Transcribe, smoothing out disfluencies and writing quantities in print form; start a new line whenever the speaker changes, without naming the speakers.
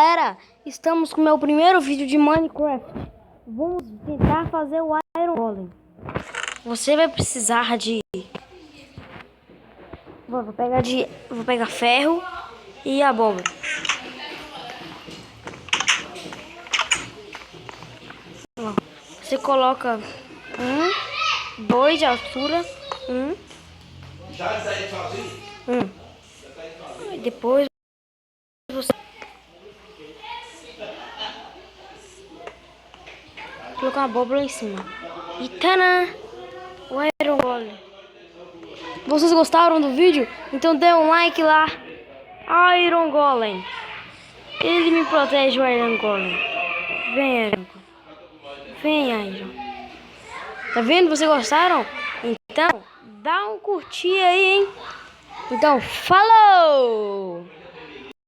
galera, estamos com o meu primeiro vídeo de Minecraft. Vamos tentar fazer o Iron Golem. Você vai precisar de... Vou pegar ferro e abóbora. Você coloca 2 de altura, e depois você colocar uma abóbora em cima. E tadã! O Iron Golem. Vocês gostaram do vídeo? Então dê um like lá. Iron Golem. Ele me protege, o Iron Golem. Vem, Iron Golem. Vem, Iron. Tá vendo? Vocês gostaram? Então, dá um curtir aí, hein? Então, falou!